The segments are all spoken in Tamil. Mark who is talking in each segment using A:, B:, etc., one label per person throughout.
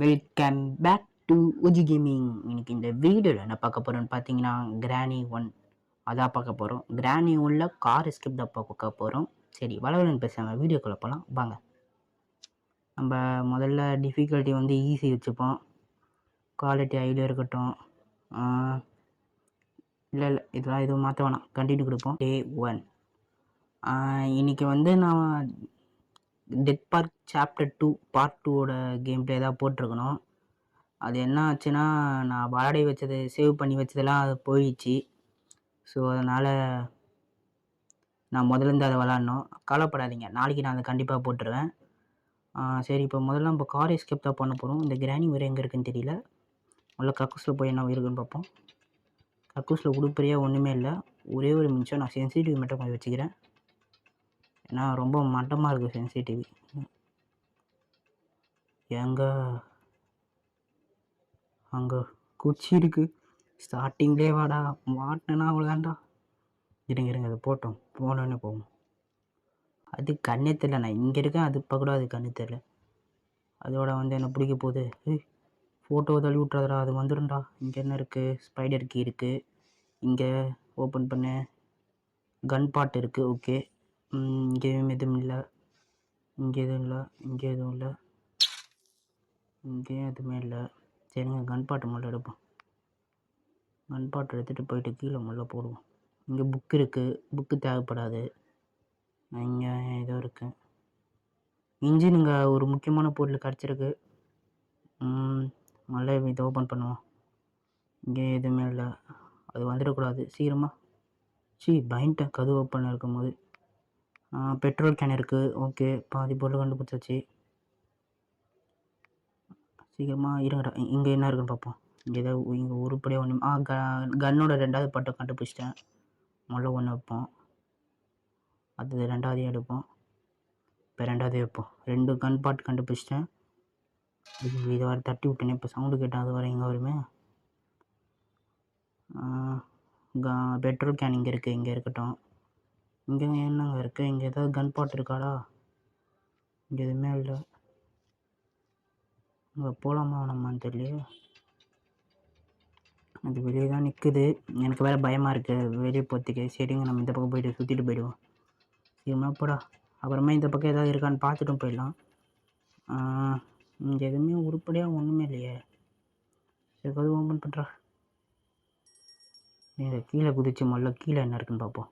A: Welcome back to OG gaming. இன்னைக்கு இந்த வீடியோவில் என்ன பார்க்க போகிறோன்னு பார்த்தீங்கன்னா கிராணி 1 அதான் பார்க்க போகிறோம். கிராணி 1ல் கார் எஸ்கேப் தான் பார்க்க போகிறோம். சரி வளவலன்னு பேசாமல் வீடியோக்குள்ளே போகலாம் வாங்க. நம்ம முதல்ல டிஃபிகல்ட்டி வந்து ஈஸி வச்சுப்போம். குவாலிட்டி ஹையில் இருக்கட்டும். இல்லை இதெல்லாம் எதுவும் மாற்ற வேணாம், கண்டினியூ கொடுப்போம். Day 1 இன்றைக்கி வந்து நான் டெத் பார்க் சாப்டர் 2 பார்ட் 2ஓட கேம் பிளே தான் போட்டிருக்கணும். அது என்ன ஆச்சுன்னா, நான் விளையாடி வச்சது சேவ் பண்ணி வச்சதெல்லாம் அது போயிடுச்சு. ஸோ அதனால் நான் முதலேருந்து அதை விளாட்ணும். கவலைப்படாதீங்க, நாளைக்கு நான் அதை கண்டிப்பாக போட்டுருவேன். சரி, இப்போ முதல்ல நம்ம கார் எஸ்கேப் தான் பண்ண போகிறோம். இந்த கிராணி வேறு எங்கே இருக்குன்னு தெரியல. முதல்ல கக்கூஸில் போய் என்ன இருக்குன்னு பார்ப்போம். கக்கூஸில் உடுப்பறியாக ஒன்றுமே இல்லை. ஒரே ஒரு நிமிஷம், நான் சென்சிட்டிவ் மட்டும் கொஞ்சம் வச்சுக்கிறேன். ஏன்னா ரொம்ப மட்டமாக இருக்குது சென்சிட்டிவ். எங்கே அங்கே குச்சி இருக்குது. ஸ்டார்டிங்லேயே வாடா, மாட்டினா அவ்வளோதான்டா. இருங்க அது போட்டோம், போனோன்னே போவோம். அது கண்ணே தெரில, நான் இங்கே இருக்கேன், அது இப்போ கூட அது கண்ணு தெரில. அதோட வந்து என்ன பிடிக்க போகுது. ஃபோட்டோ தள்ளி விட்றாதடா, அது வந்துடும்டா. இங்கே என்ன இருக்குது, ஸ்பைடர் கீ இருக்குது. இங்கே ஓப்பன் பண்ண கன் பாட் இருக்குது. ஓகே, இங்கேயும் எதுவும் இல்லை, இங்கே எதுவும் இல்லை, இங்கே எதுவும் இல்லை, இங்கேயும் எதுவுமே இல்லை. சரிங்க, கன் பாட்டு முதல்ல எடுப்போம். கன் பாட்டு எடுத்துகிட்டு போயிட்டு கீழே முதல்ல போடுவோம். இங்கே புக் இருக்குது, புக்கு தேவைப்படாது. இங்கே ஏதோ இருக்குது. இன்ஜின் இங்கே ஒரு முக்கியமான பொருள் கிடச்சிருக்கு. முதல்ல இதை ஓப்பன் பண்ணுவோம். இங்கே எதுவுமே இல்லை, அது வந்துடக்கூடாது சீக்கிரமாக. பயன்ட்டேன் கதவு ஓப்பன் இருக்கும்போது. பெட்ரோல் கேன் இருக்குது. ஓகே, பாதி பொருள் கண்டுபிடிச்சாச்சு. சீக்கிரமாக இருங்கடா, இங்கே என்ன இருக்குன்னு பார்ப்போம். இங்கே ஏதாவது இங்கே உருப்படியாக ஒன்று கன்னோட 2வது பட்டம் கண்டுபிடிச்சிட்டேன். முதல்ல ஒன்று வைப்போம், அது 2வதையும் எடுப்போம். இப்போ 2வது வைப்போம். 2 கன் பாட் கண்டுபிடிச்சிட்டேன். இதை வர தட்டி விட்டேனே, இப்போ சவுண்டு கேட்டால் அது வர எங்கே வருமே. பெட்ரோல் கேன் இங்கே இருக்குது, இங்கே இருக்கட்டும். இங்கே என்னங்க இருக்குது, இங்கே ஏதாவது கன் பாட் இருக்காடா? இங்கே எதுவுமே இல்லை. இங்கே போகலாமா வேணாமான்னு தெரியலையே. அது வெளியே தான் நிற்குது. எனக்கு வேறு பயமாக இருக்குது வெளியே போகிறதுக்கு. சரிங்க, நம்ம இந்த பக்கம் போய்ட்டு சுற்றிட்டு போயிடுவோம். சீக்கிரமாக போடா. அப்புறமா இந்த பக்கம் ஏதாவது இருக்கான்னு பார்த்துட்டும் போயிடலாம். இங்கே எதுவுமே உருப்படியாக ஒன்றுமே இல்லையே. சரி, கதவு ஓப்பன் பண்ணுறா. நீங்கள் கீழே குதிச்சு முதல்ல கீழே என்ன இருக்குன்னு பார்ப்போம்.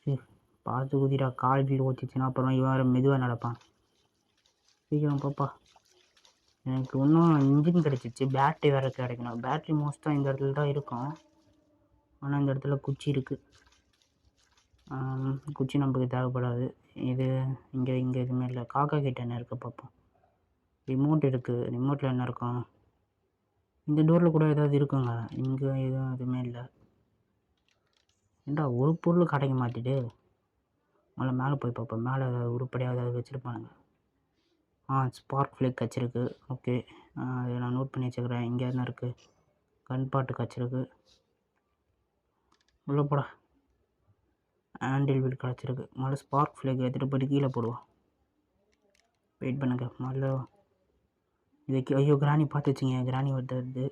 A: சரி, பார்த்து குதிடா, கால் கீழே ஓச்சிச்சுன்னா அப்புறம் இவன் வேறு மெதுவாக நடப்பான். சீக்கிரம் பாப்பா. எனக்கு இன்னும் இன்ஜின் கிடச்சிச்சு, பேட்ரி வேறு கிடைக்கணும். பேட்ரி மோஸ்ட்டாக இந்த இடத்துல தான் இருக்கும், ஆனால் இந்த இடத்துல குச்சி இருக்குது. குச்சி நமக்கு தேவைப்படாது. இது இங்கே எதுவுமே இல்லை. காக்கா கிட்ட என்ன இருக்குது பார்ப்போம். ரிமோட் இருக்குது, ரிமோட்டில் என்ன இருக்கும். இந்த டோரில் கூட ஏதாவது இருக்குங்க. இங்கே எதுவுமே இல்லை. ஏண்டா ஒரு பொருள் கிடைக்க மாட்டிட்டு. முதல்ல மேலே போய் பார்ப்போம், மேலே ஏதாவது உருப்படியாக ஏதாவது வச்சுருப்பானுங்க. ஸ்பார்க் ஃப்ளேக் கச்சிருக்கு. ஓகே, அதை நான் நோட் பண்ணி வச்சுக்கிறேன். இங்கே என்ன இருக்குது, கன் பாட்டு கச்சிருக்கு. உள்ள போடா. ஹேண்டில் வீல் கிடச்சிருக்கு. முதல்ல ஸ்பார்க் ஃப்ளேக் எடுத்துகிட்டு போய்ட்டு கீழே போடுவோம். வெயிட் பண்ணுங்க, முதல்ல இது ஐயோ கிராணி பார்த்து வச்சுங்க, கிராணி வருது.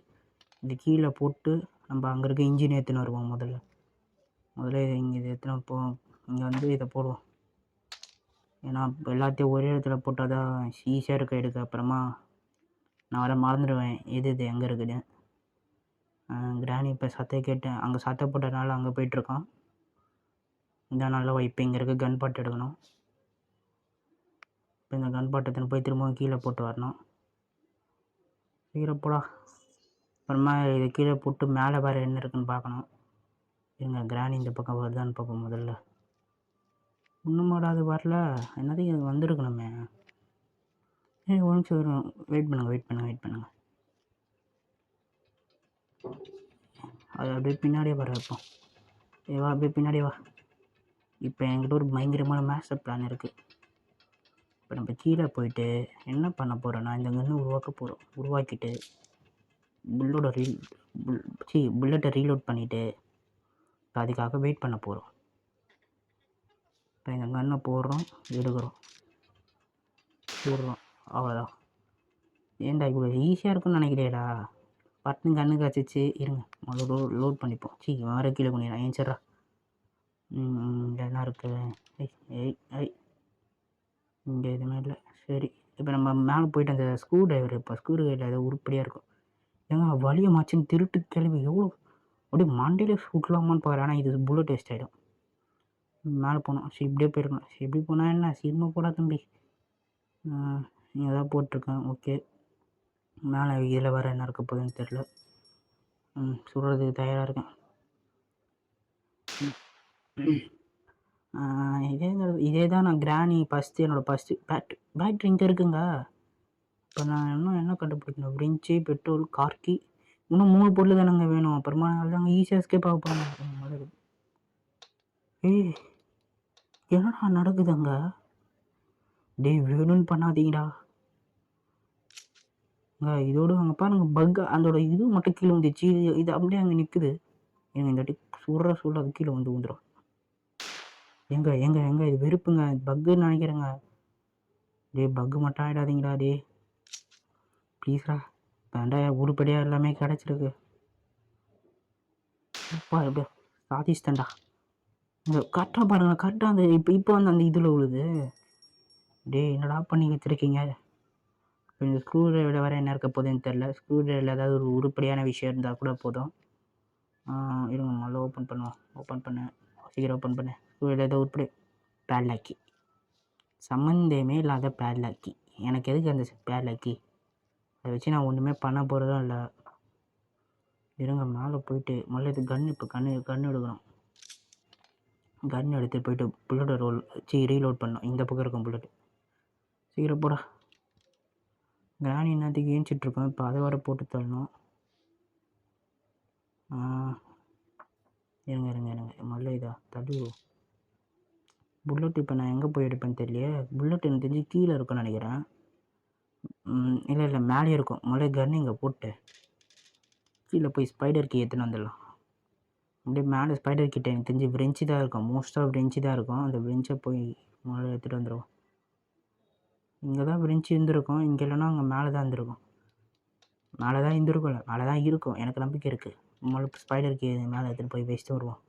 A: இது கீழே போட்டு நம்ம அங்கே இருக்க இன்ஜின் ஏற்றுன்னு வருவோம். முதல்ல இங்கே இது எத்தனை போவோம். இங்கே வந்து இதை போடுவோம். ஏன்னா எல்லாத்தையும் ஒரே இடத்துல போட்டால் தான் ஈஸியாக இருக்க எடுக்க. அப்புறமா நான் வர மறந்துடுவேன் இது எங்கே இருக்குதுன்னு. கிராணி இப்போ சத்தம் கேட்டேன், அங்கே சத்தம் போட்டதுனால அங்கே போயிட்டுருக்கான். இந்த நல்ல இப்போ இங்கே இருக்க கன் பாட்டு எடுக்கணும். இப்போ இந்த கன் பாட்டு எடுத்துன்னு போய் திரும்பவும் கீழே போட்டு வரணும். சீக்கிரம் போடா. அப்புறமா இது கீழே போட்டு மேலே வேறு என்ன இருக்குன்னு பார்க்கணும். இருங்க, கிராணி இந்த பக்கம் வருதான்னு பார்ப்போம். முதல்ல இன்னுமாடா அது வரல. என்னதையும் அது வந்துருக்கணுமே. ஒரு நிமிஷம் வரும், வெயிட் பண்ணுங்க. அது அப்படியே பின்னாடியே வர வைப்போம். வா, அப்படியே பின்னாடியே வா. இப்போ என்கிட்ட ஒரு பயங்கரமான மாஸ்டர் பிளான் இருக்குது. இப்போ நம்ம கீழே போயிட்டு என்ன பண்ண போகிறோன்னா, இந்த கன்று உருவாக்கிட்டு புல்லட்டை ரீலோட் பண்ணிவிட்டு இப்போ அதுக்காக வெயிட் பண்ண போகிறோம். இப்போ இந்த கன்னை போடுறோம், எடுக்கிறோம், அவ்வளோதான். ஏன்டா இவ்வளோ ஈஸியாக இருக்கும்னு நினைக்கிறேடா? பட்டுன்னு கண்ணு காய்ச்சிச்சு. இருங்க முதல்ல லோட் பண்ணிப்போம். வேறு கீழே பண்ணிடுறேன். ஏன்ச்சரா இங்கே என்ன இருக்குது? ஐய் ஏய் ஐ இங்கே எதுவுமே இல்லை. சரி, இப்போ நம்ம மேலே போயிட்டு அந்த ஸ்க்ரூ டிரைவர், இப்போ ஸ்க்ரூ டிரைவரில் ஏதோ உருப்படியாக இருக்கும். ஏங்க வலிய மாச்சுன்னு திருட்டு கிளம்பி எவ்வளோ அப்படியே மண்டையிலே சுட்டலாமான்னு பாரு. ஆனால் இது புல்லட் வேஸ்ட் ஆகிடும். மேலே போனோம். சரி இப்படியே போயிருக்கணும். சரி இப்படி போனால் என்ன சினிமா போடா தம்பி. நீங்கள் தான் போட்டிருக்கேன். ஓகே, மேலே இதில் வேறு என்ன இருக்க போகுதுன்னு தெரில. சுடுறதுக்கு தயாராக இருக்கேன். இதே தான் நான் கிராணி ஃபஸ்ட்டு என்னோடய ஃபஸ்ட்டு பேட்ரி இங்கே இருக்குங்க. இப்போ நான் என்ன கண்டுபிடிக்கணும்? ஃப்ரிஞ்சு, பெட்ரோல், கார்கி, இன்னும் 3 பொருள் தானேங்க வேணும். அப்புறமா அதுதாங்க ஈஸியாக எஸ்கேப் ஆக போகிறாங்க. ஏய் என்னடா நடக்குதுங்க? டேய் வேணும்னு பண்ணாதீங்கடா. இதோடு அங்கே பாருங்க பக், அதோட இது மட்டும் கீழே வந்துச்சு. இது அப்படியே அங்கே நிற்குது. எங்க இந்த வாட்டி சுடுற அது கீழே வந்து விழுந்துடும். எங்க இது வெறுப்புங்க. பக்குன்னு நினைக்கிறேங்க. டேய் பக்கு மட்டும் ஆகிடாதீங்கடா. டே ப்ளீஸ்ரா. வேண்டா உருப்படியாக எல்லாமே கிடச்சிருக்கு. அப்பா எப்படியோ சாதிச்சிட்டேன்டா. இங்கே கரெக்டாக பாருங்கள், கரெக்டாக அந்த இப்போ வந்து அந்த இதில் விழுது. டேய் என்னடா பண்ணி வச்சுருக்கீங்க? இந்த ஸ்க்ரூ டிரைவரில் வேறு என்ன இருக்க போகுதுன்னு தெரில. ஸ்க்ரூ டிரைவரில் ஏதாவது ஒரு உருப்படியான விஷயம் இருந்தால் கூட போதும். இருங்க நல்லா ஓப்பன் பண்ணுவோம். ஓப்பன் பண்ணேன், சீக்கிரம் ஓப்பன் பண்ணேன். ஸ்க்ரூ டிரைவரில் ஏதோ உருப்படி பேட்லாக்கி, சம்மந்தமே இல்லாத பேட்லாக்கி. எனக்கு எதுக்கு அந்த பேட்லாக்கி? அதை வச்சு நான் ஒன்றுமே பண்ண போகிறதும் இல்லை. இருங்க மேலே போயிட்டு முதல்ல இது கன்று, இப்போ கன்று எடுக்கணும். கன் எடுத்து போயிட்டு புல்லட்டை ரீலோட் பண்ணோம். இந்த பக்கம் இருக்கும் புல்லட்டு. சீக்கிரம் போடா. கிராணி என்னத்துக்கு ஏஞ்சிட்ருக்கோம். இப்போ அதை வர போட்டு தரணும். இருங்க முதல்ல இதா தள்ளுவோம். புல்லட் இப்போ நான் எங்கே போய் எடுப்பேன்னு தெரியலையே. புல்லட் எனக்கு தெரிஞ்சு கீழே இருக்குன்னு நினைக்கிறேன். இல்லை மேலே இருக்கும். முதல்ல கன் இங்கே போட்டு கீழே போய் ஸ்பைடர் கீ எடுத்துன்னு வந்துடலாம். அப்படியே மேலே ஸ்பைடர் கிட்ட எனக்கு தெரிஞ்சு ஃப்ரெஞ்சு தான் இருக்கும். மோஸ்ட்டாக ஃப்ரெஞ்சு தான் இருக்கும். அந்த ஃப்ரெஞ்சை போய் முதல்ல எடுத்துகிட்டு வந்துடுவோம். இங்கே தான் ஃப்ரெஞ்சு இருந்திருக்கும். இங்கே இல்லைன்னா அங்கே மேலே தான் இருந்திருக்கும். மேலே தான் இருந்திருக்கும்ல, மேலே தான் இருக்கும். எனக்கு நம்பிக்கை இருக்குது. முதல்ல ஸ்பைடர் கீ மேலே எடுத்துகிட்டு போய் வச்சுட்டு வருவோம்.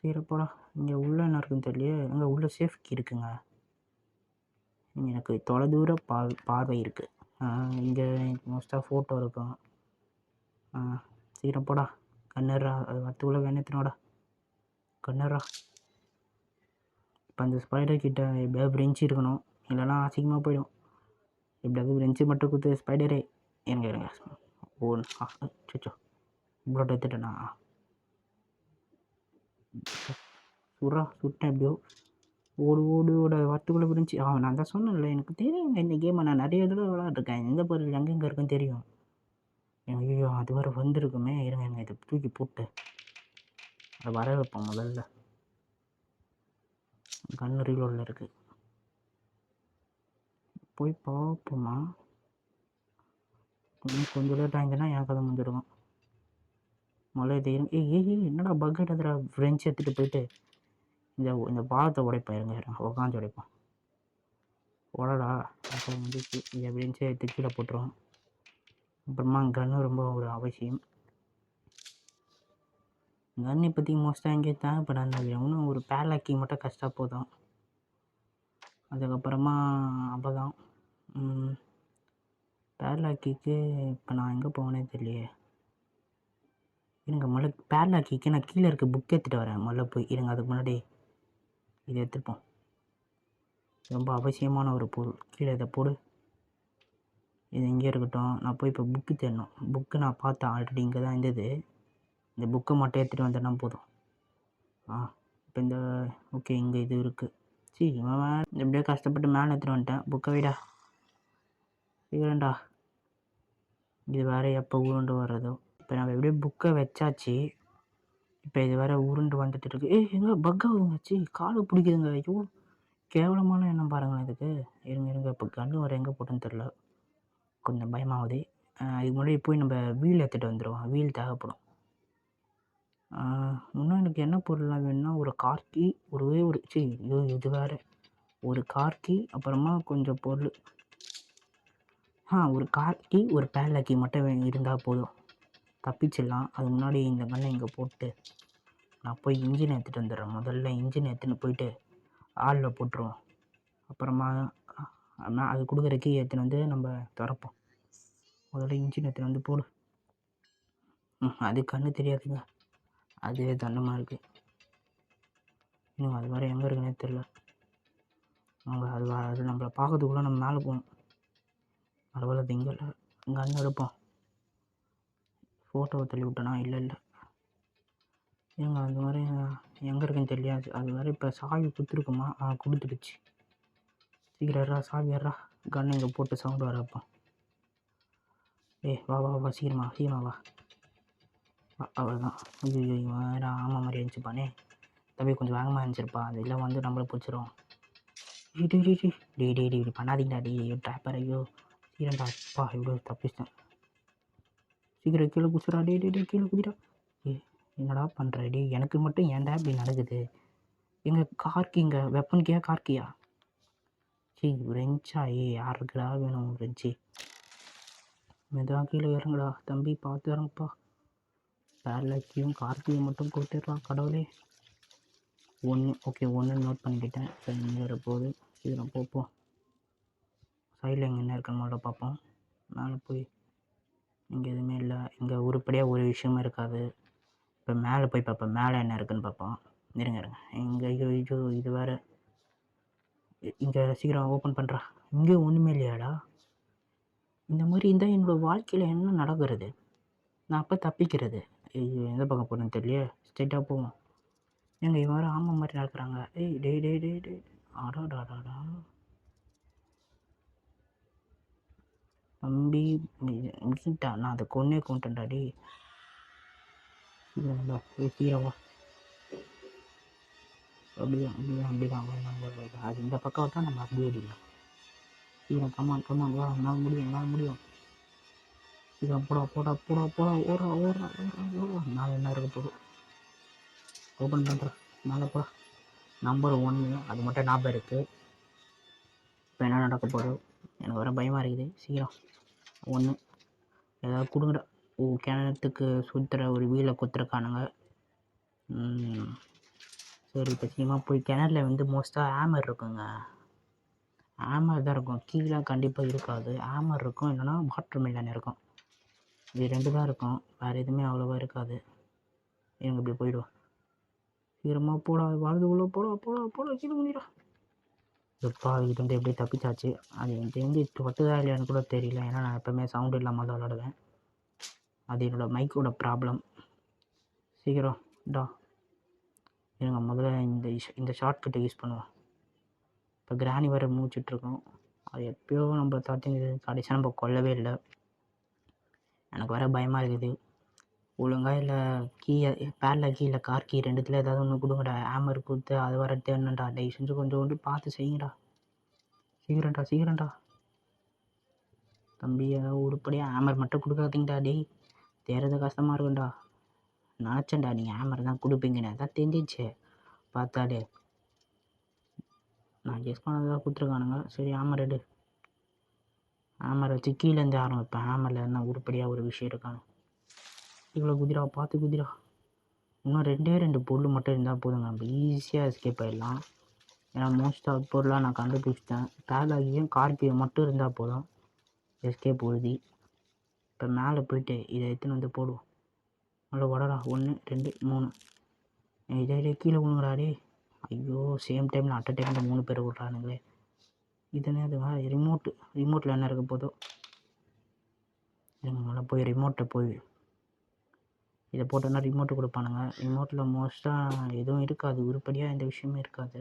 A: சீரப்போடா. இங்கே உள்ளே என்ன இருக்குன்னு தெரியலையே. அங்கே உள்ள சேஃப் கீ இருக்குங்க. எனக்கு தொலைதூர பார்வை இருக்குது. இங்கே மோஸ்ட்டாக ஃபோட்டோ இருக்கும். சீக்கிரம் போடா. கண்ணுறா, அது வத்துக்குள்ளே வேணத்தினோடா. கண்ணுறா. இப்போ அந்த ஸ்பைடர் கிட்ட எப்படியாவது ஃப்ரெஞ்சு இருக்கணும், இல்லைனா அசிங்கமாக போயிடும். எப்படியாவது ஃப்ரெஞ்சு மட்டும் கொடுத்து ஸ்பைடரே இருங்க. சச்சோ இவ்வளோ எடுத்துட்டேண்ணா. சுட்டேன் எப்படியோ. ஓடு வத்துக்குள்ளே ஃப்ரெஞ்சு. நான் தான் சொன்னேன்ல, எனக்கு தெரியுங்க இந்த கேமை. நான் நிறைய தடவை விளையாட்ருக்கேன். எந்த பொருள் எங்கெங்கே இருக்குன்னு தெரியும். ஐயோ அது வரை வந்திருக்குமே. இருங்க இதை தூக்கி போட்டு அதை வர வைப்போம். முதல்ல கன்று ரீலோடில் இருக்குது. போய் பார்ப்போமா? கொஞ்சம் லேட் ஆகிருந்தேன்னா என் கதை முடிஞ்சிருக்கும். முதல்ல இது என்னடா பக்கெட் அதில் ஃப்ரெஞ்சு எடுத்துகிட்டு போயிட்டு இந்த பாலத்தை உடைப்பேன். இருங்க உட்காந்து உடைப்போம். உடடா அப்போ வந்துச்சு. இதை ஃப்ரெஞ்சை எடுத்து கீழே போட்டுருவோம். அப்புறமா கன்று ரொம்ப ஒரு அவசியம். கன் இப்போதைக்கு மோஸ்ட்டாக எங்கேயும் தேவைப்படாது. இன்னும் ஒரு பேர்லாக்கி மட்டும் கஷ்டம் போதும். அதுக்கப்புறமா அப்போதான் பேர்லாக்கிக்கு இப்போ நான் எங்கே போவேனே தெரியலையே. இருங்க முதல்ல பேர்லாக்கிக்கு நான் கீழே இருக்க புக் எடுத்துகிட்டு வரேன். முதல்ல போய் இருங்க. அதுக்கு முன்னாடி இதை எடுத்துப்போம். ரொம்ப அவசியமான ஒரு பொருள். கீழே இதை போடு. இது இங்கே இருக்கட்டும். நான் போய் இப்போ புக்கு தேடணும். புக்கு நான் பார்த்தேன் ஆல்ரெடி, இங்கே தான் இருந்தது. இந்த புக்கை மட்டும் எடுத்துகிட்டு வந்தேன்னா போதும். இப்போ இந்த ஓகே இங்கே இது இருக்குது. இவன் எப்படியோ கஷ்டப்பட்டு மேலே எடுத்துகிட்டு வந்துட்டேன். புக்கை விடா சீக்கிரண்டா. இது வேறு எப்போ உருண்டு வர்றதோ. இப்போ நம்ம எப்படியோ புக்கை வச்சாச்சு. இப்போ இது வேறு உருண்டு வந்துட்டு இருக்கு. எங்கே பக் ஆகுதுங்க. காலை பிடிக்குதுங்க. ஐயோ கேவலமான எண்ணம் பாருங்களேன் இதுக்கு. இருங்க இப்போ கன்று வர எங்கே போட்டுன்னு தெரில. கொஞ்சம் பயமாகுது. இதுக்கு முன்னாடி போய் நம்ம வீல் எடுத்துகிட்டு வந்துடுவோம். வீல் தேவைப்படும். இன்னும் எனக்கு என்ன பொருள்லாம் வேணும்னா ஒரு கார்கி, இது வேறு ஒரு கார்கி, அப்புறமா கொஞ்சம் பொருள். ஒரு கார் கீ ஒரு பேட்லாக் கீ மட்டும் இருந்தால் போதும், தப்பிச்சிடலாம். அது முன்னாடி இந்த கன்னை இங்கே போட்டு நான் போய் இன்ஜின் எடுத்துகிட்டு வந்துடுறேன். முதல்ல இன்ஜின் எடுத்துன்னு போயிட்டு ஆளில் போட்டுருவோம். அப்புறமா அது கொடுக்குற கீ எடுத்துன்னு வந்து நம்ம திறப்போம். முதல்ல இன்ஜின் எடுத்துன்னு வந்து போடு. அது கண்ணு தெரியாதுங்க, அதுவே தண்டமாக இருக்குது. இன்னும் அது வேறு எங்கே இருக்குன்னே தெரில. அது நம்மளை பார்க்கறதுக்குள்ளே நம்ம மேலே போகணும். பரவாயில்ல, திங்கல கன்று எடுப்போம். ஃபோட்டோவை தள்ளி விட்டேனா? இல்லை ஏங்க அந்த மாதிரி எங்கே இருக்குன்னு தெரியாது. அது வேறு இப்போ சாவி கொடுத்துருக்குமா? கொடுத்துடுச்சு. சீக்கிரம் ஏறா, சாவி ஏறா. கன்று இங்கே போட்டு சவுண்டு வரப்போ வா வா வா, சீக்கிரமா வா. அவ்வளோதான். ஐயோ வேறு ஆமாம் மாதிரி இருந்துச்சுப்பானே. தம்பி கொஞ்சம் வேகமாக இருந்துச்சிருப்பா, அதெல்லாம் வந்து நம்மளை பிடிச்சிரும். இப்படி பண்ணாதீங்கடா ட்ராப்பர். ஐயோ சீக்கிரம்டா, அப்பா இவ்வளோ தப்பிச்சிட்டேன். சீக்கிரம் கீழே குதிச்சுடா. கீழே குதிடா. என்னடா பண்ணுற எனக்கு மட்டும் ஏன்டா இப்படி நடக்குது? எங்கள் கார்க்கிங்க வெப்பனுக்கே கார்க்கியா? ரெஞ்சா? யாருக்குடா வேணும் ரெஞ்சு? மெதுவாக கீழே இறங்குடா தம்பி, பார்த்து இறங்குப்பா. பேர்லாக்கியும் கார்த்தியும் மட்டும் கொடுத்துட்றான் கடவுளே. ஓகே, ஒன்று நோட் பண்ணிக்கிட்டேன். வேறு போகுது. சீக்கிரம் போப்போம். சைடில் எங்கே என்ன இருக்குன்னு முதல்ல பார்ப்போம். மேலே போய் இங்கே எதுவுமே இல்லை. இங்கே உருப்படியாக ஒரு விஷயமும் இருக்காது. இப்போ மேலே போய் பார்ப்போம், மேலே என்ன இருக்குதுன்னு பார்ப்போம். இருங்க இங்கே ஐயோ இது வேறு. இங்கே சீக்கிரம் ஓப்பன் பண்ணுறா. இங்கே ஒன்றுமே இல்லையாடா? இந்த மாதிரி இருந்தால் என்னோடய வாழ்க்கையில் என்ன நடக்கிறது? நான் அப்போ தப்பிக்கிறது? ஐயோ எந்த பக்கம் போகணுன்னு தெரியலையே. ஸ்ட்ரெயிட்டாக போவோம். எங்க இவன் ஆமாம் மாதிரி நடக்கிறாங்க. டே ஆடாடாடாடா தம்பி, மிகிட்டா நான் அதை கொன்னே கொண்டுட்டாடி. சீரவா அப்படிதான் அது இந்த பக்கம் தான் நம்ம அப்படியே அடிக்கலாம். சீரம் கமான் வா, நான் முடியும். சீரம் போடா ஓடுறா. நான் என்ன இருக்க போதும் ஓப்பன் பண்ணுறேன். மேலே போடா. நம்பர் 1 அது மட்டும் ஞாபகம் இருக்குது. இப்போ என்ன நடக்க போகுது எனக்கு வர பயமாக இருக்குது. சீக்கிரம் 1 ஏதாவது கொடுங்கடா. கிணத்துக்கு சுற்றுற ஒரு வீலை குத்துருக்கானுங்க. சரி, இப்போ சீக்கிரமாக போய் கிணறுல வந்து மோஸ்ட்டாக ஆமர் இருக்குங்க. ஆமர் தான் இருக்கும், கீழே கண்டிப்பாக இருக்காது. ஆமர் இருக்கும், இல்லைன்னா வாட்டர் மெலன் இருக்கும். இது 2 தான் இருக்கும், வேறு எதுவுமே அவ்வளோவா இருக்காது. எனக்கு இப்படி போயிடுவோம். சீக்கிரமாக போடா, வாழ்ந்துக்குள்ளே போடா கீழே பண்ணிடா. எப்பா இது வந்து எப்படியே தப்பிச்சாச்சு. அது எனக்கு தெரிஞ்சு தொட்டுதா இல்லையான்னு கூட தெரியல. ஏன்னா நான் எப்போவுமே சவுண்டு இல்லாமல் தான் விளாடுவேன். அது என்னோடய மைக்கோட ப்ராப்ளம். சீக்கிரம் டா இருங்க, முதல்ல இந்த ஷார்ட்கட்டை யூஸ் பண்ணுவோம். இப்போ கிராணி வர மூச்சிட்ருக்கோம். அது எப்போயோ நம்ம தட்டினது, கடைசியாக நம்ம கொல்லவே இல்லை. எனக்கு வர பயமாக இருக்குது. ஒழுங்காக இல்லை பேரில் கீழே கார் கீ 2த்துல ஏதாவது ஒன்று கொடுங்கடா. ஆமர் கொடுத்து அது வர தேடணுண்டா. தயவு செஞ்சு கொஞ்சோண்டு பார்த்து செய்யுங்கடா. சீக்கிரம்டா தம்பி. ஏதாவது உருப்படியாக ஆமர் மட்டும் கொடுக்காதீங்கடா. தேடுறது கஷ்டமாக இருக்கும்டா. நினச்சேன்டா நீங்கள் ஆமர் தான் கொடுப்பீங்கன்னு, அதான் தெரிஞ்சிச்சு பார்த்தாலே. நான் கெஸ் பண்ணதான் கொடுத்துருக்கானுங்க. சரி ஆமர் எடு. ஆமரை வச்சு கீழேருந்து ஆரம்பிப்பேன். ஆமரில் என்ன உருப்படியாக ஒரு விஷயம் இருக்கானு. இவ்வளோ குதிரா, பார்த்து குதிரா. இன்னும் 2 பொருள் மட்டும் இருந்தால் போதுங்க, நம்ம ஈஸியாக எஸ்கேப் ஆகிடலாம். ஏன்னா மோஸ்ட்டாக பொருளாக நான் கண்டுபிடிச்சிட்டேன். பேலாகியும் கார்கியும் மட்டும் இருந்தால் போதும், எஸ்கேப் உறுதி. இப்போ மேலே போயிட்டு இதை எடுத்துன்னு வந்து போடுவோம். நல்லா உடடா. 1 2 3. இதே கீழே விழுங்குறாடே. ஐயோ சேம் டைமில் அட் அ டைமில் 3 பேர் விட்றானுங்களே. இதுனே அதுவா? ரிமோட்டில் என்ன இருக்க போதோ. நல்லா போய் ரிமோட்டை போய் இதை போட்டோன்னா ரிமோட்டு கொடுப்பானுங்க. ரிமோட்டில் மோஸ்ட்டாக எதுவும் இருக்காது, உருப்படியாக எந்த விஷயமும் இருக்காது.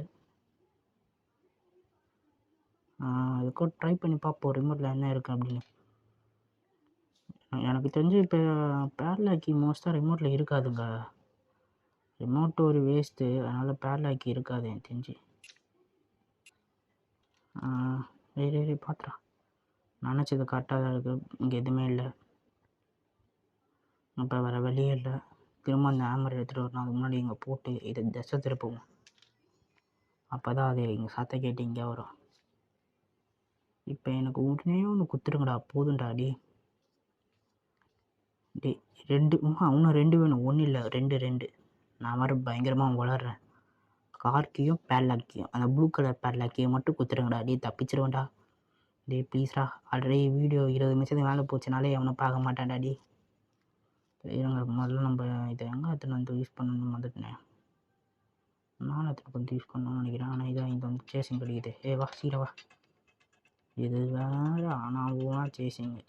A: அதுக்கும் ட்ரை பண்ணி பார்ப்போம் ரிமோட்டில் என்ன இருக்குது அப்படின்னு. எனக்கு தெரிஞ்சு இப்போ பேர்லாக்கி மோஸ்ட்டாக ரிமோட்டில் இருக்காதுங்க. ரிமோட் ஒரு வேஸ்ட்டு, அதனால் பேர்லாக்கி இருக்காது எனக்கு தெரிஞ்சு. பார்த்துறா. நினச்சது கரெக்டாக தான் இருக்குது. இங்கே எதுவுமே இல்லை. இப்போ வேறு வழியே இல்லை. திரும்ப அந்த ஹேமர் எடுத்துகிட்டு வரணும். அதுக்கு முன்னாடி இங்கே போட்டு இதை திசை திருப்புவோம். அப்போ தான் அது இங்கே சத்தம் கேட்டு இங்கே வரும். இப்போ எனக்கு உடனே ஒன்று குத்துருங்கடா, போதும்டா டே. டே 2 இன்னும் 2 வேணும், 1 இல்லை 2. நான் வேறு பயங்கரமாக வளர்றேன். கார்க்கியும் பேட்லாக்கையும், அந்த ப்ளூ கலர் பேட்லாக்கையும் மட்டும் குத்துருங்கடா டே, தப்பிச்சிருவேன்டா டே, ப்ளீஸ்டா. ஆல்ரெடி வீடியோ 20 நிமிஷத்துக்கு மேலே போச்சுனாலே எவனும் பார்க்க மாட்டான்டா டே. இருங்க, முதல்ல நம்ம இதை எங்கே எடுத்துன்னு வந்து யூஸ் பண்ணணும்னு வந்துட்டேன். நான் எடுத்துன்னு வந்து யூஸ் பண்ணணும்னு நினைக்கிறேன். ஆனால் இதான் இது வந்து சேசிங் கிடைக்குது. வா சீக்கிரம் வா. இது வேறு ஆனால் ஓனா சேசிங்கு.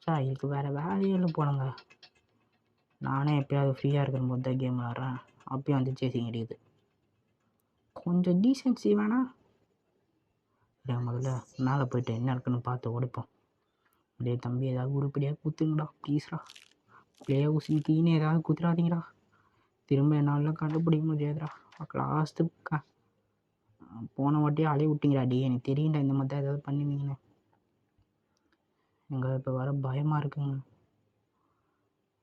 A: சார் இதுக்கு வேறு வேலையில் போனங்க. நானே எப்போயாவது ஃப்ரீயாக இருக்கிற போது தான் கேம் விளாட்றேன், அப்பயும் வந்து சேசிங் கிடைக்குது. கொஞ்சம் டீசென்சி வேணாம். முதல்ல மேலே போய்ட்டு என்ன இருக்குன்னு பார்த்து உடைப்போம். அப்படியே தம்பி ஏதாவது உருப்படியாக குத்துங்கடா ப்ளீஸ்டா. ப்ளே ஹவுஸ்ன்னு ஏதாவது குத்துறாதீங்கடா. திரும்ப என்னால் கண்டுபிடிக்க முடியாதுடா. லாஸ்ட்டு போன வாட்டியே அலைய விட்டீங்கடா டி. எனக்கு தெரியும்டா இந்த மாதிரி தான் ஏதாவது பண்ணுவீங்கன்னு. எங்கே இப்போ வர பயமாக இருக்குங்க.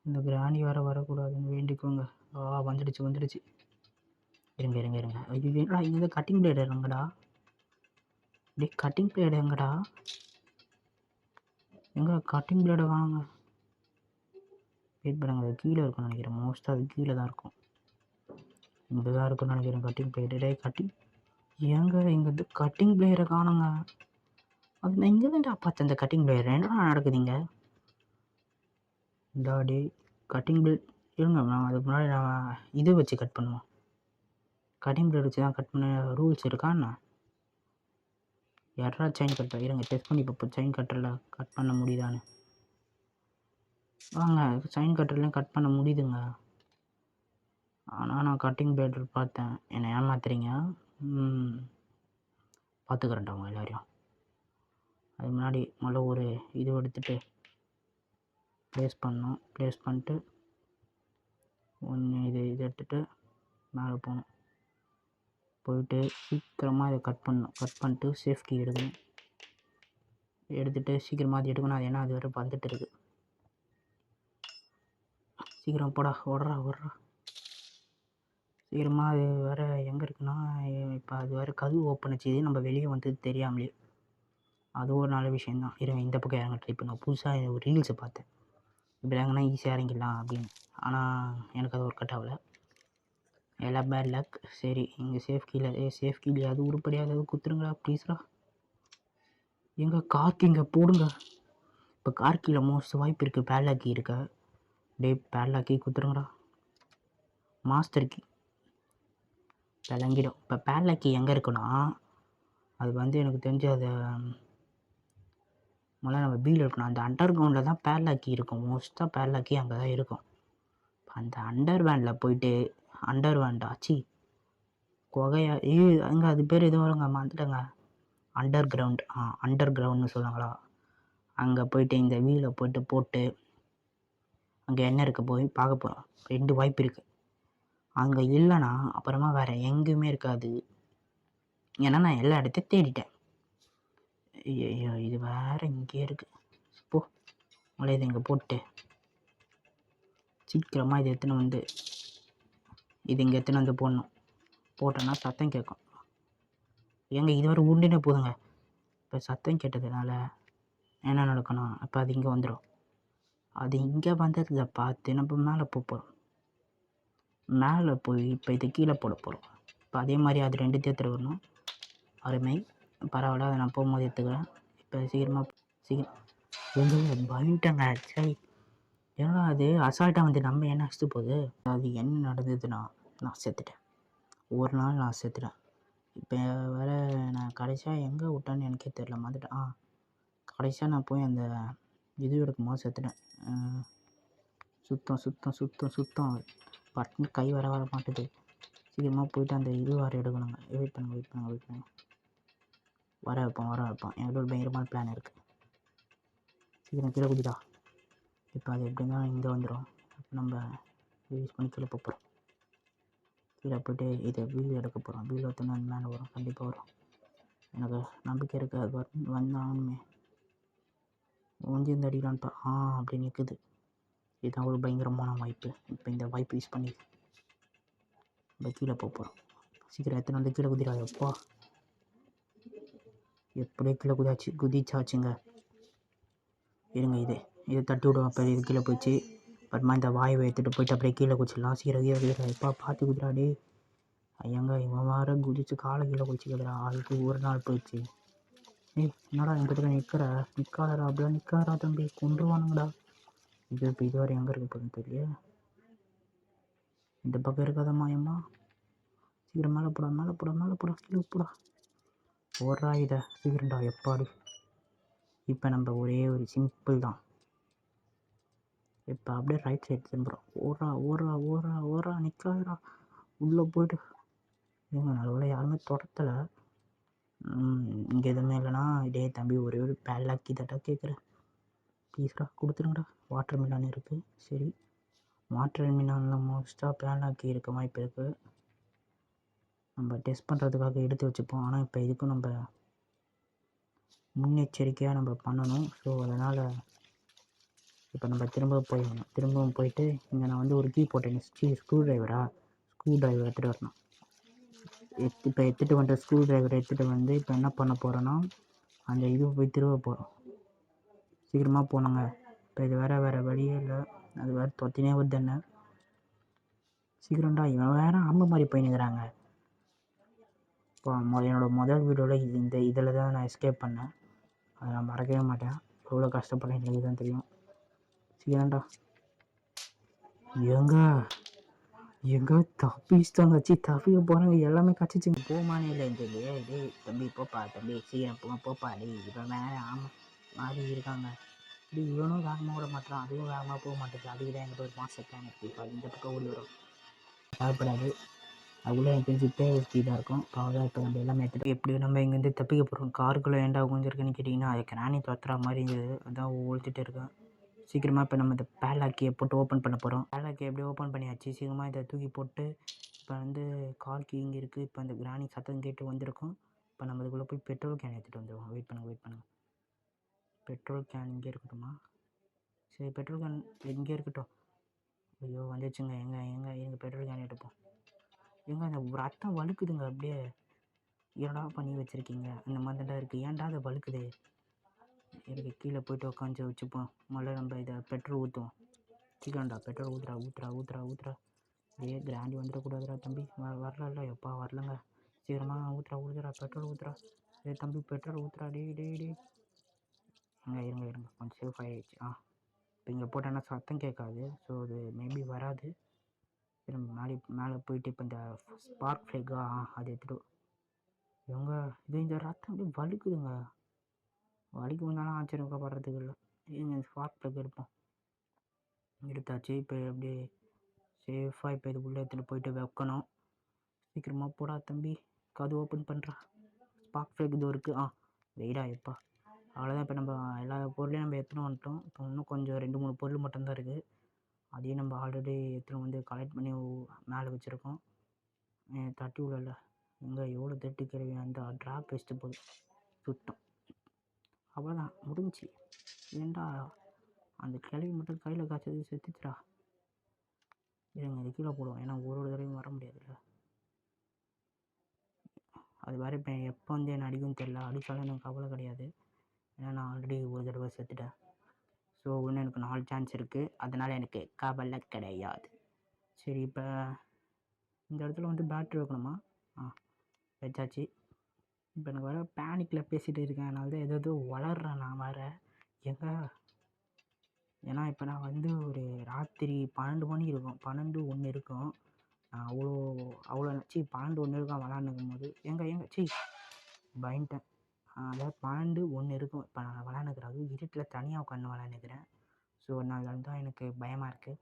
A: இந்த கிராணி வேறு வரக்கூடாதுன்னு வேண்டிக்கோங்க. வந்துடுச்சு. இருங்க. ஐயோ என்னடா இங்கே கட்டிங் பிளேடு எங்கடா? டே கட்டிங் பிளேடு எங்கடா? எங்கே கட்டிங் பிளேடை வாங்க. வெயிட் பண்ணுங்க, அது கீழே இருக்கும்னு நினைக்கிறேன். மோஸ்ட்டாக அது கீழே தான் இருக்கும். இங்கே தான் இருக்குன்னு நினைக்கிறேன் கட்டிங் பிளேடு. டே கட்டிங் இங்கே வந்து கட்டிங் பிளேயரை காணுங்க. அது நான் இங்கே தான்டா பார்த்தேன் இந்த கட்டிங் பிளேயர். என்னடா நடக்குதுங்க? டே கட்டிங் பிளேட் இருங்க, நான் அதுக்கு முன்னாடி நான் இது வச்சு கட் பண்ணுவோம். கட்டிங் பிளேட் வச்சு தான் கட் பண்ண ரூல்ஸ் இருக்காண்ணா? யாரா செயின் கட்டுறா? இருங்க டெஸ்ட் பண்ணி பார்ப்போம். செயின் கட்டரில் கட் பண்ண முடியுதான்னு. வாங்க, செயின் கட்டர்லையும் கட் பண்ண முடியுதுங்க. ஆனால் நான் கட்டிங் பிளேட் பார்த்தேன். என்னை ஏமாத்துறீங்க. பார்த்துக்கிறேன்டா அவங்க எல்லோரையும். அது முன்னாடி முதல்ல ஒரு இது எடுத்துகிட்டு ப்ளேஸ் பண்ணிட்டு ஒன்று இது எடுத்துகிட்டு மேலே போகணும். போயிட்டு சீக்கிரமாக இதை கட் பண்ணிட்டு சேஃப்டி எடுக்கணும். எடுத்துகிட்டு சீக்கிரமாக அது எடுக்கணும். அது ஏன்னா அது வேறு வந்துட்டு இருக்குது. சீக்கிரம் போடா, ஓடுறா. சீக்கிரமாக அது வேறு எங்கே இருக்குன்னா, இப்போ அது வேறு கதவு ஓப்பன் வச்சு நம்ம வெளியே வந்து தெரியாமலே. அது ஒரு நல்ல விஷயந்தான். இருங்க இந்த பக்கம் இறங்க ட்ரை பண்ணுவோம். புதுசாக ஒரு ரீல்ஸை பார்த்தேன், இப்படி இறங்கினா ஈஸியாக இறங்கிடலாம் அப்படின்னு. ஆனால் எனக்கு அது ஒர்க் அவுட் ஆகலை. எல்லாம் பேட் லக். சரி இங்கே சேஃப் கீழே அது உருப்படியாக குத்துருங்கடா ப்ளீஸ்டா. எங்கே கார்க்கு இங்கே போடுங்க. இப்போ கார்க்கியில் மோஸ்ட் வாய்ப்பு இருக்குது பேட்லாக்கி இருக்க. டே பேட்லாக்கி குத்துருங்கடா. மாஸ்டர் கீ விளங்கிடும். இப்போ பேட்லாக்கி எங்கே இருக்குன்னா, அது வந்து எனக்கு தெரிஞ்சு அதை முதல்ல நம்ம பீல் இருக்கணும். அந்த அண்டர் கிரவுண்டில் தான் பேட்லாக்கி இருக்கும். மோஸ்ட்டாக பேட்லாக்கி அங்கே தான் இருக்கும். அந்த அண்டர் வேனில் போயிட்டு அண்டர் வேண்டாச்சு குகையா அங்கே அது பேர் எதுவும் வருங்க, மறந்துட்டேங்க. அண்டர் கிரவுண்டுன்னு சொல்லுவாங்களா? அங்கே போயிட்டு இந்த வீலை போட்டு அங்கே என்ன இருக்க போய் பார்க்க போகிறோம். 2 வாய்ப்பு இருக்குது. அங்கே இல்லைன்னா அப்புறமா வேறு எங்கேயுமே இருக்காது. ஏன்னா நான் எல்லா இடத்தையும் தேடிட்டேன். ஐயோ இது வேறு இங்கே இருக்குது. போ மழை இது இங்கே போட்டு சீக்கிரமாக இது எடுத்துன்னு வந்து இங்கே எடுத்துன்னு வந்து போடணும். போட்டோன்னா சத்தம் கேட்கும். ஏங்க இது வரை உருண்டினே போதுங்க. இப்போ சத்தம் கேட்டதுனால என்ன நடக்கணும், இப்போ அது இங்கே வந்துடும். அது இங்கே வந்ததை பார்த்து நம்ம மேலே போகிறோம். மேலே போய் இப்போ இது கீழே போட போகிறோம். இப்போ அதே மாதிரி அது 2 எடுத்துகிட்டு வரணும். அருமை, பரவாயில்ல. அதை நான் போகும்போது எடுத்துக்கிறேன். இப்போ சீக்கிரம் பயந்துட்டேங்க. சரி ஏன்னா அது அசால்ட்டாக வந்து நம்ம என்ன அடிச்சுட்டு போகுது. அது என்ன நடந்ததுன்னா நான் செத்துட்டேன். ஒரு நாள் நான் செத்துட்டேன். இப்போ வேறு நான் கடைசியாக எங்கே விட்டேன்னு எனக்கே தெரில, மறந்துட்டேன். கடைசியாக நான் போய் அந்த இது எடுக்கும்போது செத்துட்டேன். சுத்தம் பட்டுன்னு கை வர மாட்டுது. சீக்கிரமாக போயிட்டு அந்த இது வேறு எடுக்கணுங்க. வெயிட் பண்ணுங்க. வர வைப்போம். என்கிட்ட ஒரு பயங்கரமான பிளான் இருக்குது. சீக்கிரம் கீழே குதிடா. இப்போ அது எப்படின்னா இங்கே வந்துடும். இப்போ நம்ம யூஸ் பண்ணி கீழே போகிறோம். கீழே போய்ட்டு இதை வீல் எடுக்க போகிறோம். வீல் எடுத்தோன்னா அந்த மேலே வரும், கண்டிப்பாக வரும். எனக்கு நம்பிக்கை இருக்குது அது வந்தாலுமே இந்த அடிக்கலான்ட்டா அப்படி நிற்குது. இதுதான் ஒரு பயங்கரமான வாய்ப்பு. இப்போ இந்த வாய்ப்பு யூஸ் பண்ணி நம்ம கீழே போகிறோம். சீக்கிரம் எத்தனை வந்து கீழே குதிராது. அப்பா எப்படியோ கீழே குதிச்சாச்சுங்க. இருங்க இதை தட்டி விடுவோம். அப்போ இது கீழே போயிடுச்சு. அப்புறமா இந்த வாயுவை எடுத்துகிட்டு போயிட்டு அப்படியே கீழே குதிச்சிடலாம். சீக்கிரம் எப்பா பார்த்து குதிராடே. ஐயங்க இவன் வேறு குதிச்சு காலை கீழே குதிச்சுக்கிறா. அதுக்கு ஒரு நாள் போயிடுச்சு. என்னடா எங்கிட்ட நிற்காதடா அப்படியே நிற்காதடா தம்பி, கொண்டுருவானுங்கடா. இப்போ இதுவரை எங்கே இருக்க போகுதுன்னு தெரியல. இந்த பக்கம் இருக்காத மாயம்மா. சீக்கிரம் மேலே போடா கீழே போடா. ஓடுறா இதை சீக்கிரம்டா எப்பாடி. இப்போ நம்ம ஒரே ஒரு சிம்பிள் தான். இப்போ அப்படியே ரைட் சைடு திரும்புகிறோம். ஓடுறா நிற்காதடா. உள்ளே போய்ட்டு ஏங்க நல்ல யாருமே தொடத்தலை. இங்கே எதுவுமே இல்லைனா இதே தம்பி ஒரே ஒரு பேல்லாக்கி தட்டா கேட்குறேன். ப்ளீஸ்டா கொடுத்துருங்கடா. வாட்டர் மிலான் இருக்குது. சரி வாட்டர் மிலானில் மோஸ்ட்டாக பேல்லாக்கி இருக்க வாய்ப்பு இருக்குது. நம்ம டெஸ்ட் பண்ணுறதுக்காக எடுத்து வச்சுப்போம். ஆனால் இப்போ இதுக்கும் நம்ம முன்னெச்சரிக்கையாக நம்ம பண்ணணும். ஸோ அதனால் இப்போ நம்ம திரும்பவும் போயிட்டு இங்கே நான் வந்து ஒரு கீ போட்டேன். ஸ்க்ரூ டிரைவர் எடுத்துகிட்டு வரணும். இப்போ எடுத்துகிட்டு வந்த ஸ்க்ரூ டிரைவரை எடுத்துகிட்டு வந்து இப்போ என்ன பண்ண போகிறோன்னா அந்த இது போய் திருவ போகிறோம். சீக்கிரமாக போனோங்க. இப்போ இது வேறு வழியே இல்லை. அது வேறு தொத்தினே வருது என்ன. சீக்கிரம்டா இவன் வேறு அம்மை மாதிரி போயின்னுக்கிறாங்க. இப்போ என்னோடய முதல் வீடியோவில் இதில் தான் நான் எஸ்கேப் பண்ணேன். அதை நான் மறக்கவே மாட்டேன். எவ்வளோ கஷ்டப்பட்டேன் எனக்கு தான் தெரியும். சீக்கிரம்டா எங்க தப்பிக்க போகிறாங்க. எல்லாமே கச்சிச்சுங்க. போமானே இல்லை இல்லையே. டேய் தம்பி போப்பா தம்பி, சீக்கிரம் போப்பா. டேய் இவன் வேறு ஆமாம் மாதிரி இருக்காங்க. இப்படி இவனும் வேகமாக விட மாட்டான், அதுவும் வேகமாக போக மாட்டேங்குது. அதுக்கு தான் எனக்கு ஒரு மாஸ்டர் பிளான் இருக்குது. இப்போ இந்த பக்கம் ஓடி வரும் தேவைப்படாது. அதுக்குள்ளே எனக்கு தெரிஞ்சுக்கிட்டே ஒரு ஸ்பீடாக இருக்கும். அவ்வளோதான். இப்போ நம்ம எல்லாமே எடுத்துகிட்டு எப்படியும் நம்ம இங்கேருந்து தப்பிக்க போகிறோம். காருக்குள்ளே ஏன்டா கொஞ்சிருக்குன்னு கேட்டிங்கன்னா அது கிராணி துரத்துற மாதிரி இருந்தது. அதான் ஒழுத்துட்டு இருக்கேன். சீக்கிரமாக இப்போ நம்ம இந்த பேலாக்கியை போட்டு ஓப்பன் பண்ண போகிறோம். பேலாக்கி எப்படி ஓப்பன் பண்ணியாச்சு. சீக்கிரமாக இதை தூக்கி போட்டு இப்போ வந்து கார் கீ இங்கே இருக்குது. இப்போ அந்த கிராணி சத்தம் கேட்டு வந்திருக்கும். இப்போ நம்ம இதுக்குள்ளே போய் பெட்ரோல் கேன் எடுத்துகிட்டு வந்துடுவோம். வெயிட் பண்ணுங்கள். பெட்ரோல் கேன் இங்கே இருக்கட்டுமா? சரி பெட்ரோல் கேன் இங்கே இருக்கட்டும். ஐயோ வந்துச்சுங்க. எங்கள் பெட்ரோல் கேன் எடுப்போம். அந்த ரத்தம் வழுக்குதுங்க அப்படியே. ஏன்டா பண்ணி வச்சுருக்கீங்க? அந்த மாதிரி தான் இருக்குது. ஏன்டா அதை வழுக்குது? எனக்கு கீழே போய்ட்டு உட்காந்து வச்சுப்போம். முதல்ல நம்ம இதை பெட்ரோல் ஊற்றுவோம். சீக்கிரம்டா பெட்ரோல் ஊற்றுறா. கிராண்டி வந்துடக்கூடாதுடா தம்பி. வரல எப்பா வரலங்க. சீக்கிரமாக ஊற்றுறா பெட்ரோல் ஊற்றுறா. தம்பி பெட்ரோல் ஊற்றுறா. டே இருங்க கொஞ்சம் சேஃப் ஆகிடுச்சு. இப்போ இங்கே போட்டோன்னா சத்தம் கேட்காது. ஸோ அது மேபி வராது. திரும்ப மேலே போயிட்டு இப்போ இந்த ஸ்பார்க் ஃப்ளேக்கா அது எடுத்துகிட்டு இந்த ரத்தம் அப்படியே வலிக்குதுங்க. வலிக்கு வந்தாலும் ஆச்சரியப்படுறதுக்கு இல்லை. இந்த ஸ்பார்க் ஃப்ளேக் எடுத்தாச்சு. இப்போ அப்படியே சேஃபாக இப்போ இதுக்குள்ளே எடுத்துகிட்டு போயிட்டு வைக்கணும். சீக்கிரமாக போடா தம்பி. கது ஓப்பன் பண்ணுறா. ஸ்பார்க் ஃப்ளேக் இது இருக்குது. வெயிடா எப்பா. அவ்வளோதான். இப்போ நம்ம எல்லா பொருளையும் நம்ம எடுத்துன்னு வந்துட்டோம். இப்போ இன்னும் கொஞ்சம் 2-3 பொருள் மட்டும்தான் இருக்குது. அதையும் நம்ம ஆல்ரெடி எடுத்துன்னு வந்து கலெக்ட் பண்ணி மேலே வச்சுருக்கோம். தட்டி விடல எவ்வளோ தட்டி கிழவி அந்த ட்ராப் வச்சுட்டு போகுது சுத்தம். அவ்வளோதான் முடிஞ்சிச்சு. ஏன்டா அந்த கிழவி மட்டும் கையில் காய்ச்சது செத்துச்சுடா. இது கீழே போடுவோம். ஏன்னா ஒரு தடவையும் வர முடியாதுல்ல. அது வேறு இப்போ எப்போ வந்து என்ன அடிக்கும்னு தெரில. அடித்தாலும் எனக்கு கவலை கிடையாது. ஏன்னா நான் ஆல்ரெடி ஒரு தடவை செத்துட்டேன். ஸோ இன்னும் எனக்கு 4 சான்ஸ் இருக்குது. அதனால் எனக்கு கவலை கிடையாது. சரி இப்போ இந்த இடத்துல வந்து பேட்ரி வைக்கணுமா? வச்சாச்சு. இப்போ எனக்கு வேறு பேனிக்கில் பேசிகிட்டு இருக்கேன். அதனால தான் ஏதோ வளர்றேன் நான் வேறு. ஏன்னா இப்போ நான் வந்து ஒரு ராத்திரி 12 மணி இருக்கும். 12-1 இருக்கும். நான் அவ்வளோ 12-1 இருக்கும் விளாண்டுக்கும் போது பயந்துட்டேன். அதாவது 12-1 இருக்கும். இப்போ நான் விளாண்டுக்கிறேன். அதுவும் இருட்டில் தனியாக உட்காந்து விளாண்டுக்கிறேன். ஸோ அதனால தான் எனக்கு பயமாக இருக்குது.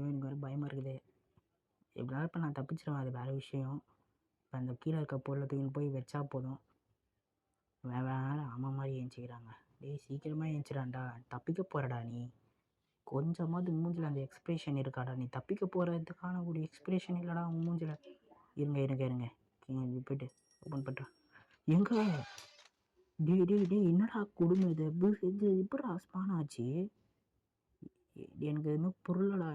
A: எனக்கு வேறு பயமாக இருக்குது. எப்படினாலும் இப்போ நான் தப்பிச்சிடுவேன். அது வேறு விஷயம். இப்போ அந்த கீழே இருக்க பொருளை தூக்கின்னு போய் வச்சா போதும். வேறு அம்மா மாதிரி ஏஞ்சிக்கிறாங்க. சீக்கிரமாக ஏஞ்சிடான்டா. தப்பிக்க போகிறடா நீ. கொஞ்சமாவது மூஞ்சில் அந்த எக்ஸ்ப்ரெஷன் இருக்காடா. நீ தப்பிக்க போகிறதுக்கான ஒரு எக்ஸ்ப்ரெஷன் இல்லைடா உன் மூஞ்சில். இருங்க போய்ட்டு ஓப்பன் பண்ணுறேன். என்னடா கொடுமை இது? எப்படா ஸ்பான் ஆச்சு? எனக்கு எதுவுமே பொருளடா.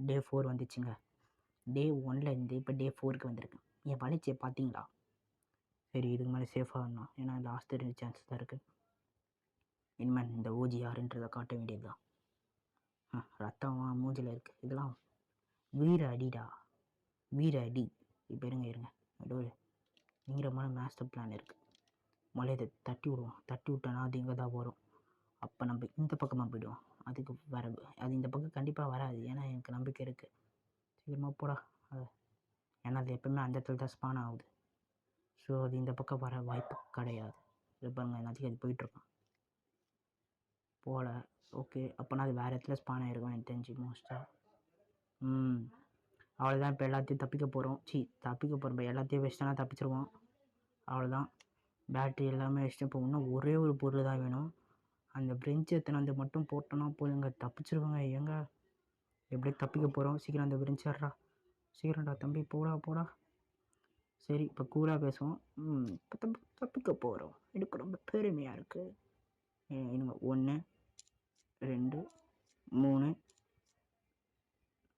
A: டே 4 வந்துச்சுங்க. டே 1லேருந்து இப்போ டே 4க்கு வந்திருக்கு. என் வளர்ச்சியை பார்த்தீங்களா? சரி இதுக்கு மேலே சேஃபாக வரணும், ஏன்னா லாஸ்ட் 2 சான்ஸ் தான் இருக்குது. இனிமேல் இந்த ஓஜி யாருன்றதை காட்ட வேண்டியது தான். ரத்தம் மூஞ்சில் இருக்குது. இதெல்லாம் வீர அடிடா, வீர அடி. இப்போ இருங்க ஏதோ பயங்கரமான மாஸ்டர் பிளான் இருக்குது. முதல்ல இதை தட்டி விடுவோம். தட்டி விட்டோன்னா அது இங்கே தான் வரும். அப்போ நம்ம இந்த பக்கமாக போய்டுவோம். அதுக்கு அது இந்த பக்கம் கண்டிப்பாக வராது, ஏன்னா எனக்கு நம்பிக்கை இருக்குது. சீக்கிரமாக போடா அது, ஏன்னா அது எப்போவுமே அந்த இடத்துல தான் ஸ்பான் ஆகுது. ஸோ அது இந்த பக்கம் வர வாய்ப்பு கிடையாது. இது பாருங்கள், எல்லாத்தையும் அது போயிட்டுருக்கான் போல். ஓகே, அப்போனா அது வேறு இடத்துல ஸ்பான் ஆகிருக்கும் எனக்கு தெரிஞ்சு மோஸ்ட்டாக. அவ்வளோதான். இப்போ எல்லாத்தையும் தப்பிக்க போகிறோம். இப்போ எல்லாத்தையும் வச்சுட்டானா தப்பிச்சிருவோம். அவ்வளோதான். பேட்ரி எல்லாமே வச்சுட்டு இப்போ இன்னும் ஒரே ஒரு பொருள் தான் வேணும். அந்த பிரெஞ்சு எத்தனை வந்து மட்டும் போட்டோன்னா போதுங்க, தப்பிச்சிருவாங்க. எங்க எப்படியே தப்பிக்க போகிறோம். சீக்கிரம் அந்த பிரெஞ்சு ஏறா, சீக்கிரம்டா தம்பி, போடா. சரி, இப்போ கூலாக பேசுவோம். இப்போ தப்பிக்க போகிறோம். எனக்கு ரொம்ப பெருமையாக இருக்குது. இன்னும் 1 2 3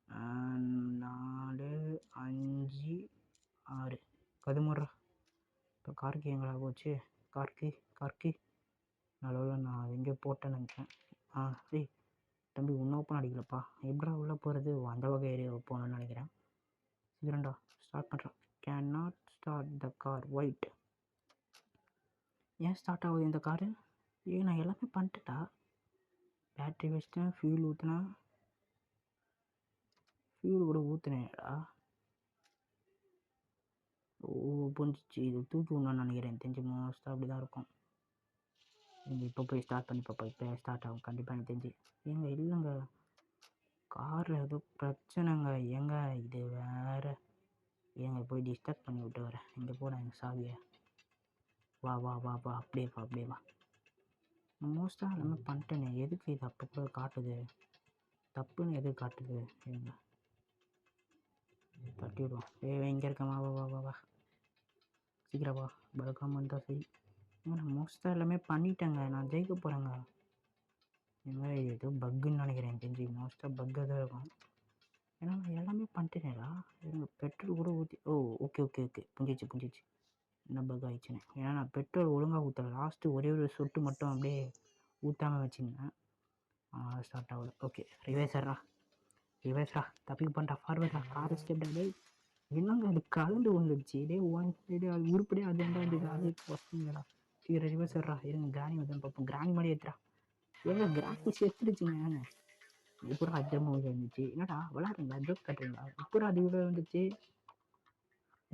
A: 4 5 6 13. இப்போ கார்கி எங்களா போச்சு? கார்கி நல்ல நான் அது எங்கேயோ போட்டேன்னு நினைக்கிறேன். சரி தம்பி, இன்னும் ஓப்பன் அடிக்கலப்பா. எப்படா உள்ளே போகிறது? அந்த வகை ஏரியா போகணுன்னு நினைக்கிறேன். சீக்கிரம்டா ஸ்டார்ட் பண்ணுறான். Can not start the car, white. ஏன் ஸ்டார்ட் ஆகுது இந்த காரு? நான் எல்லாமே பண்ணிட்டேன்டா. பேட்ரி வச்சிட்டேன், ஃபியூல் ஊற்றினேன், ஃபியூல் கூட ஊற்றினேன்டா. புரிஞ்சிச்சு. இது தூக்கி விடணும்னு நினைக்கிறேன். தெரிஞ்சு மோஸ்ட்டாக அப்படி தான் இருக்கும். இப்போ போய் ஸ்டார்ட் பண்ணி பார்ப்போம். இப்போ ஸ்டார்ட் ஆகும் கண்டிப்பாக எனக்கு தெரிஞ்சு. இல்லைங்க, காரில் ஏதோ பிரச்சனைங்க. இது வேறு. போய் டிஸ்டர்ப் பண்ணி விட்டு வரேன். இங்கே போட எங்கள் சாவியை. வா அப்படியே வா. மோஸ்ட்டாக எல்லாமே பண்ணிட்டேனே, எதுக்கு இது அப்போ கூட காட்டுது? தப்புன்னு எது காட்டுது? தட்டி விடுவோம். இங்கே இருக்கேன். வா சீக்கிரம் வா. பழக்காமல் இருந்தால் சரி. நான் மோஸ்ட்டாக எல்லாமே பண்ணிட்டேங்க. நான் ஜெயிக்க போகிறேங்க. ஏதோ பக்குன்னு நினைக்கிறேன். தெரிஞ்சு மோஸ்ட்டாக பக்காக தான் இருக்கும். ஏன்னா நான் எல்லாமே பண்ணிட்டேனேடா. பெட்ரோல் கூட ஊற்றி ஓகே புரிஞ்சிச்சு என்ன பக் ஆகிடுச்சுன்னு. ஏன்னா நான் பெட்ரோல் ஒழுங்காக ஊற்றலை. லாஸ்ட்டு ஒரே ஒரு சொட்டு மட்டும் அப்படியே ஊற்றாமல் வச்சுருந்தேன். ஸ்டார்ட் ஆகல. ஓகே, ரிவைஸரா தப்பிக்கு பண்ணுறா. ஃபார்வர்டா, கார் ஸ்டெப்டா. என்னங்க அது கலந்து வந்துடுச்சு. அது உருப்படியாக அது என்ன இருந்தது? அது வசதிங்கடா. சீக்கிரம் ரிவைஸரா. இருங்க, கிராணி வந்து பார்ப்போம். கிராணி மாதிரி ஏற்றுறா. கிராணி செத்துடுச்சுங்க. இப்போ அதிகமாக இருந்துச்சு. என்னடா விளாட்றீங்களா? ஜோக் கட்டுறீங்களா? இப்போ அது இவ்வளோ வந்துச்சு.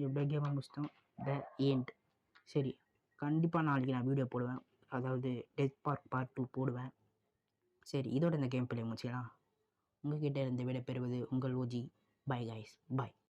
A: எப்படியோ கேமை முடிச்சிட்டோம். The end. சரி, கண்டிப்பாக நாளைக்கு நான் வீடியோ போடுவேன். அதாவது டெத் பார்ட் 2 போடுவேன். சரி, இதோட இந்த கேம் பிளே முடிச்சிடலாம். உங்கள்கிட்ட இருந்து விடை பெறுவது உங்கள் ஓஜி. Bye guys, by.